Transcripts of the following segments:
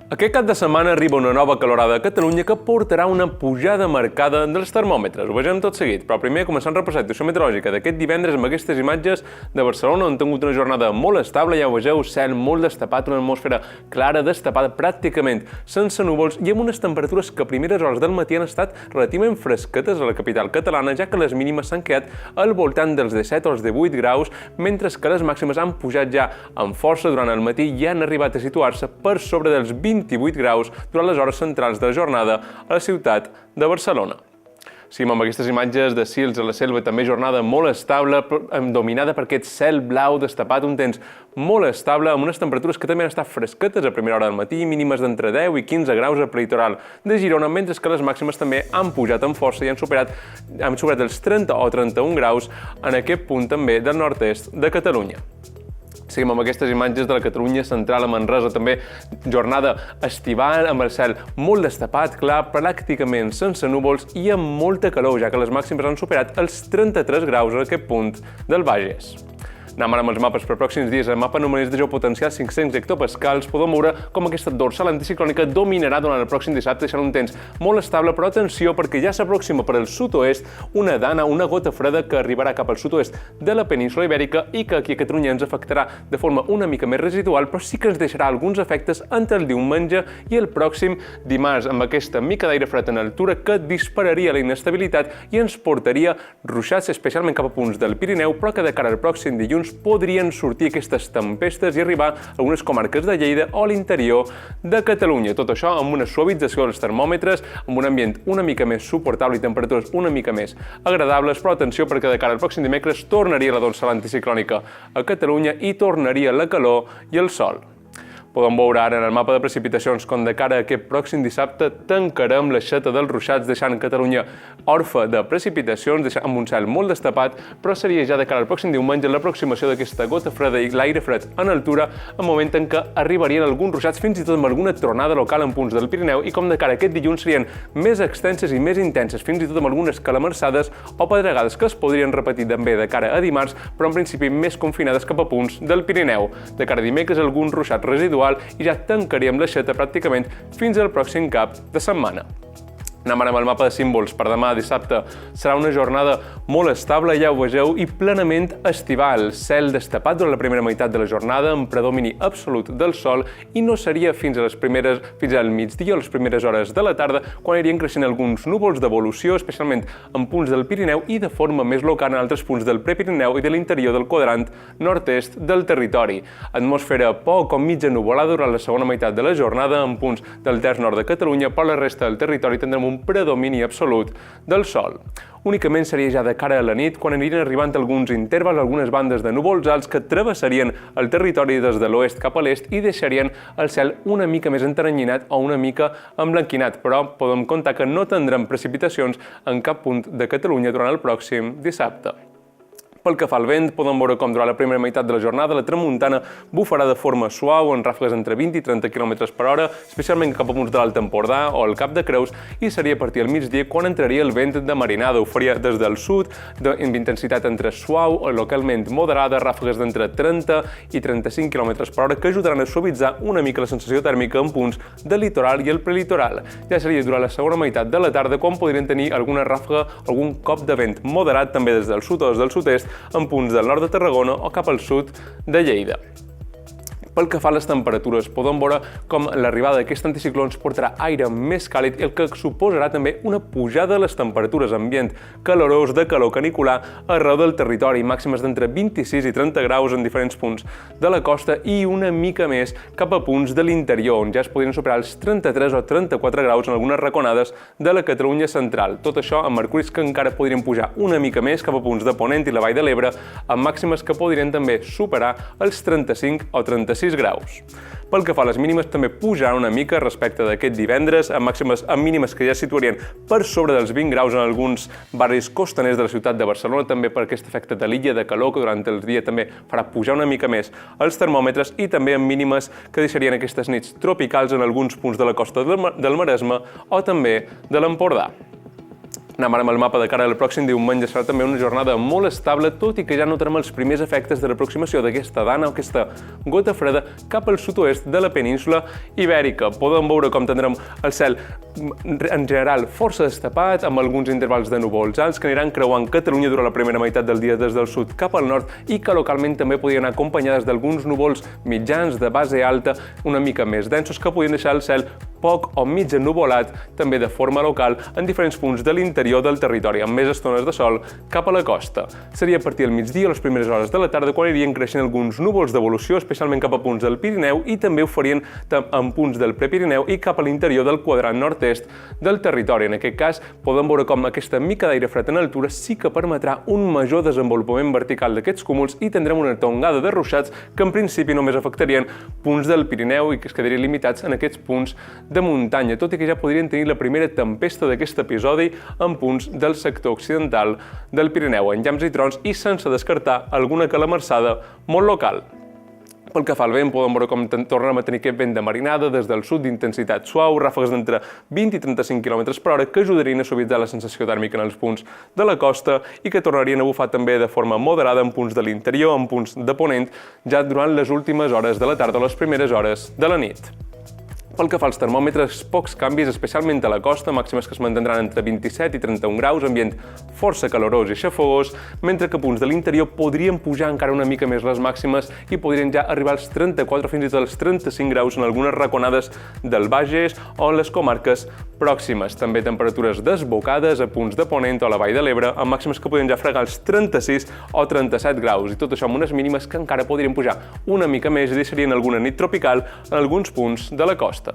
Aquest cap de setmana arriba una nova calorada a Catalunya que portarà una pujada marcada dels termòmetres. Ho vegem tot seguit, però primer començant a repassar la situació meteorològica d'aquest divendres amb aquestes imatges de Barcelona, on han tingut una jornada molt estable, ja ho vegeu, cel molt destapat, una atmosfera clara, destapada, pràcticament sense núvols i amb unes temperatures que a primeres hores del matí han estat relativament fresquetes a la capital catalana, ja que les mínimes s'han quedat al voltant dels 17 o els 18 graus, mentre que les màximes han pujat ja amb força durant el matí i han arribat a situar-se per sobre dels 28 graus durant les hores centrals de la jornada a la ciutat de Barcelona. Seguim amb aquestes imatges de Sils a la Selva, també jornada molt estable, dominada per aquest cel blau destapat, un temps molt estable, amb unes temperatures que també han estat fresquetes a primera hora del matí, mínimes d'entre 10 i 15 graus al prelitoral de Girona, mentre que les màximes també han pujat amb força i han superat els 30 o 31 graus en aquest punt també del nord-est de Catalunya. Seguim amb aquestes imatges de la Catalunya central a Manresa, també jornada estival amb el cel molt destapat, clar, pràcticament sense núvols i amb molta calor, ja que les màximes han superat els 33 graus en aquest punt del Bages. Anem ara amb els mapes per pròxims dies. El mapa anomenat de geopotencial 500 hectopascals podem veure com aquesta dorsal anticiclònica dominarà durant el pròxim dissabte, deixant un temps molt estable, però atenció perquè ja s'aproxima per al sud-oest una dana, una gota freda que arribarà cap al sud-oest de la península Ibèrica i que aquí a Catalunya ens afectarà de forma una mica més residual, però sí que ens deixarà alguns efectes entre el diumenge i el pròxim dimarts, amb aquesta mica d'aire fred en altura que dispararia la inestabilitat i ens portaria ruixats, especialment cap a punts del Pirineu, però que de cara al pròxim dilluns podrien sortir aquestes tempestes i arribar a algunes comarques de Lleida o a l'interior de Catalunya. Tot això amb una suavització dels termòmetres, amb un ambient una mica més suportable i temperatures una mica més agradables, però atenció perquè de cara al pròxim dimecres tornaria la dorsal anticiclònica a Catalunya i tornaria la calor i el sol. Podem veure ara en el mapa de precipitacions com de cara a aquest pròxim dissabte tancarem l'aixeta dels ruixats, deixant Catalunya orfe de precipitacions, amb un cel molt destapat, però seria ja de cara al pròxim diumenge l'aproximació d'aquesta gota freda i l'aire fred en altura, en moment en què arribarien alguns ruixats, fins i tot amb alguna tronada local en punts del Pirineu, i com de cara a aquest dilluns serien més extenses i més intenses, fins i tot amb algunes calamarsades o pedregades que es podrien repetir també de cara a dimarts, però en principi més confinades cap a punts del Pirineu. De cara a dimecres algun ruixat residual i ja tancaríem l'aixeta pràcticament fins al pròxim cap de setmana. Anem ara amb el mapa de símbols. Per demà, dissabte, serà una jornada molt estable, ja ho vegeu, i plenament estival. Cel destapat durant la primera meitat de la jornada, amb predomini absolut del sol, i no seria fins al migdia o les primeres hores de la tarda, quan anirien creixent alguns núvols d'evolució, especialment en punts del Pirineu i de forma més local en altres punts del Prepirineu i de l'interior del quadrant nord-est del territori. Atmosfera poc o mitja nuvolada durant la segona meitat de la jornada en punts del terç nord de Catalunya, però la resta del territori tindrem un predomini absolut del sol. Únicament seria ja de cara a la nit quan anirien arribant alguns intervals, algunes bandes de núvols alts que travessarien el territori des de l'oest cap a l'est i deixarien el cel una mica més enteranyinat o una mica emblanquinat, però podem comptar que no tindrem precipitacions en cap punt de Catalunya durant el pròxim dissabte. Pel que fa al vent, podem veure com durant la primera meitat de la jornada la tramuntana bufarà de forma suau, en ràfegues entre 20 i 30 km per hora, especialment cap a punts de l'Alt Empordà o el Cap de Creus, i seria a partir del migdia quan entraria el vent de marinada. Ho faria des del sud, amb intensitat entre suau o localment moderada, ràfegues d'entre 30 i 35 km per hora, que ajudaran a suavitzar una mica la sensació tèrmica en punts del litoral i el prelitoral. Ja seria durant la segona meitat de la tarda quan podrien tenir alguna ràfega, algun cop de vent moderat també des del sud o des del sud-est, en punts del nord de Tarragona o cap al sud de Lleida. Pel que fa a les temperatures, podem veure com l'arribada d'aquest anticicló ens portarà aire més càlid, el que suposarà també una pujada de les temperatures, ambient calorós de calor canicular arreu del territori, màximes d'entre 26 i 30 graus en diferents punts de la costa i una mica més cap a punts de l'interior, on ja es podrien superar els 33 o 34 graus en algunes raconades de la Catalunya central. Tot això amb mercuris que encara podrien pujar una mica més cap a punts de Ponent i la Vall de l'Ebre, amb màximes que podrien també superar els 35 o 36 graus. Pel que fa a les mínimes, també pujaran una mica respecte d'aquest divendres, amb mínimes que ja es situarien per sobre dels 20 graus en alguns barris costaners de la ciutat de Barcelona, també per aquest efecte de l'illa de calor que durant el dia també farà pujar una mica més els termòmetres, i també amb mínimes que deixarien aquestes nits tropicals en alguns punts de la costa del Maresme o també de l'Empordà. Anem ara amb el mapa de cara al pròxim diumenge. Serà també una jornada molt estable, tot i que ja notarem els primers efectes de l'aproximació d'aquesta dana o aquesta gota freda cap al sud-oest de la península ibèrica. Podem veure com tindrem el cel en general força destapat, amb alguns intervals de núvols alts que aniran creuant Catalunya durant la primera meitat del dia des del sud cap al nord i que localment també podrien anar acompanyades d'alguns núvols mitjans de base alta una mica més densos que podrien deixar el cel poc o mig ennuvolat, també de forma local, en diferents punts de l'interior del territori, amb més estones de sol cap a la costa. Seria a partir del migdia o les primeres hores de la tarda quan irien creixent alguns núvols d'evolució, especialment cap a punts del Pirineu, i també ho farien en punts del Prepirineu i cap a l'interior del quadrant nord-est del territori. En aquest cas, podem veure com aquesta mica d'aire fred en altura sí que permetrà un major desenvolupament vertical d'aquests cúmuls i tindrem una tongada de ruixats que en principi només afectarien punts del Pirineu i que es quedarien limitats en aquests punts de muntanya, tot i que ja podrien tenir la primera tempesta d'aquest episodi en punts del sector occidental del Pirineu, en llamps i trons i sense descartar alguna calamarsada molt local. Pel que fa al vent, podem veure com tornem a tenir aquest vent de marinada des del sud d'intensitat suau, ràfegues d'entre 20 i 35 km per hora que ajudarien a suavitzar la sensació tèrmica en els punts de la costa i que tornarien a bufar també de forma moderada en punts de l'interior, en punts de ponent, ja durant les últimes hores de la tarda o les primeres hores de la nit. Pel que fa als termòmetres, pocs canvis, especialment a la costa, màximes que es mantindran entre 27 i 31 graus, ambient força calorós i xafogós, mentre que punts de l'interior podrien pujar encara una mica més les màximes i podrien ja arribar als 34 fins i tot als 35 graus en algunes raconades del Bages o en les comarques pròximes. També temperatures desbocades a punts de Ponent o a la Vall de l'Ebre, amb màximes que podrien ja fregar els 36 o 37 graus, i tot això amb unes mínimes que encara podrien pujar una mica més i deixarien alguna nit tropical en alguns punts de la costa.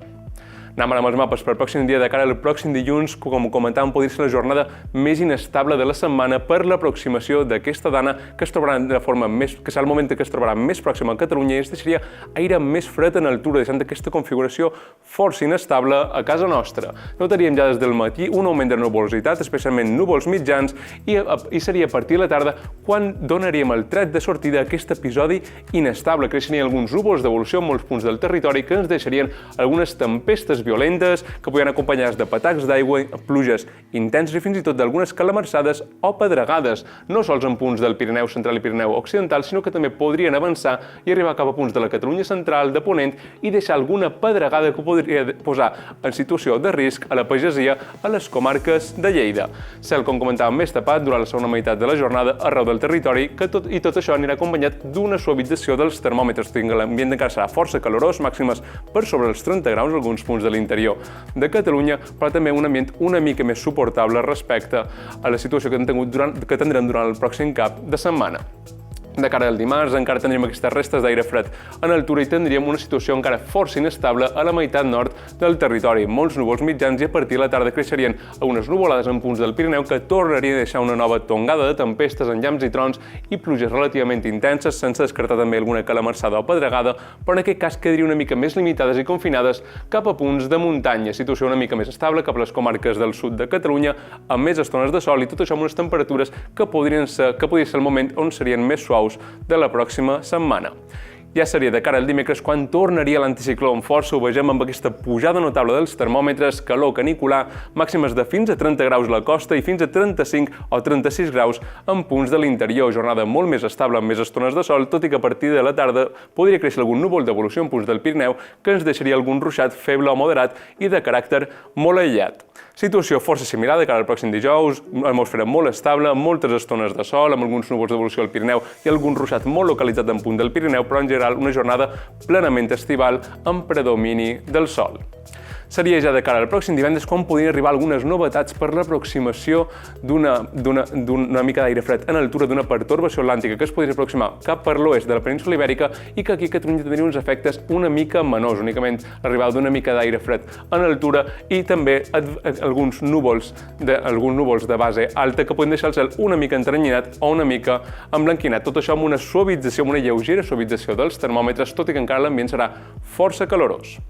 Anem ara amb els mapes per pròxim dia. De cara al pròxim dilluns, com comentàvem, podria ser la jornada més inestable de la setmana per l'aproximació d'aquesta dana que es trobarà de forma més, que serà el moment que es trobarà més pròxima a Catalunya i es deixaria aire més fred en altura, deixant aquesta configuració força inestable a casa nostra. Notaríem ja des del matí un augment de nuvolositat, especialment núvols mitjans, i seria a partir de la tarda quan donaríem el tret de sortida a aquest episodi inestable. Creixerien alguns núvols d'evolució en molts punts del territori que ens deixarien algunes tempestes violentes que podien acompanyar de patacs d'aigua, pluges intenses i fins i tot d'algunes calamarsades o pedregades, no sols en punts del Pirineu central i Pirineu occidental, sinó que també podrien avançar i arribar cap a punts de la Catalunya central, de Ponent, i deixar alguna pedregada que podria posar en situació de risc a la pagesia a les comarques de Lleida. Cel, com comentàvem, més tapat durant la segona meitat de la jornada arreu del territori, i tot això anirà acompanyat d'una suavització dels termòmetres. L'ambient encara serà força calorós, màximes per sobre els 30 graus en alguns punts de l'interior de Catalunya, però també un ambient una mica més suportable respecte a la situació que tindrem durant el pròxim cap de setmana. De cara al dimarts encara tindríem aquestes restes d'aire fred en altura i tindríem una situació encara força inestable a la meitat nord del territori. Molts núvols mitjans i a partir de la tarda creixerien algunes nuvolades en punts del Pirineu que tornarien a deixar una nova tongada de tempestes en llamps i trons i pluges relativament intenses, sense descartar també alguna calamarsada o pedregada, però en aquest cas quedaria una mica més limitades i confinades cap a punts de muntanya. Situació una mica més estable cap a les comarques del sud de Catalunya, amb més estones de sol i tot això amb unes temperatures que podria ser el moment on serien més suaus de la pròxima setmana. Ja seria de cara al dimecres quan tornaria l'anticicló amb força, ho vegem amb aquesta pujada notable dels termòmetres, calor canicular, màximes de fins a 30 graus a la costa i fins a 35 o 36 graus en punts de l'interior. Jornada molt més estable amb més estones de sol, tot i que a partir de la tarda podria créixer algun núvol d'evolució en punts del Pirineu que ens deixaria algun ruixat feble o moderat i de caràcter molt aïllat. Situació força similar de cara al pròxim dijous, atmosfera molt estable, amb moltes estones de sol, amb alguns núvols d'evolució al Pirineu i algun ruixat molt localitzat en punt del Pirineu, però en general una jornada plenament estival amb predomini del sol. Seria ja de cara al pròxim divendres quan podrien arribar algunes novetats per l'aproximació d'una mica d'aire fred en altura d'una pertorbació atlàntica que es podria aproximar cap per l'oest de la península ibèrica i que aquí a Catalunya tindria uns efectes una mica menors, únicament l'arribada d'una mica d'aire fred en altura i també alguns núvols de base alta que poden deixar el cel una mica entrenyinat o una mica emblanquinat. Tot això amb una suavització, amb una lleugera suavització dels termòmetres, tot i que encara l'ambient serà força calorós.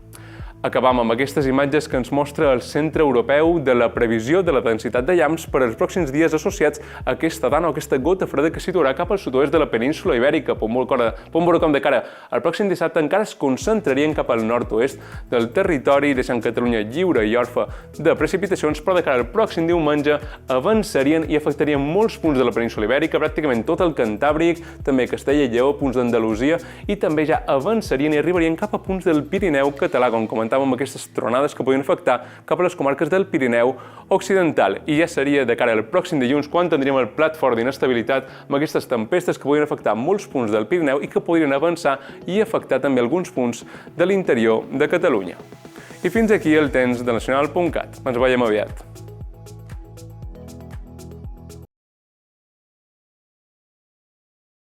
Acabam amb aquestes imatges que ens mostra el Centre Europeu de la Previsió de la Densitat de llamps per als pròxims dies associats a aquesta dana o aquesta gota freda que es situarà cap al sud-oest de la península Ibèrica. Podem veure com de cara al pròxim dissabte encara es concentrarien cap al nord-oest del territori, deixant Catalunya lliure i orfa de precipitacions, però de cara al pròxim diumenge avançarien i afectarien molts punts de la península Ibèrica, pràcticament tot el Cantàbric, també Castella i Lleó, punts d'Andalusia, i també ja avançarien i arribarien cap a punts del Pirineu català, com comentàvem, amb aquestes tronades que podien afectar cap a les comarques del Pirineu occidental. I ja seria de cara al pròxim dilluns quan tindríem el plat fort d'inestabilitat amb aquestes tempestes que podien afectar molts punts del Pirineu i que podrien avançar i afectar també alguns punts de l'interior de Catalunya. I fins aquí el temps de nacional.cat. Ens veiem aviat.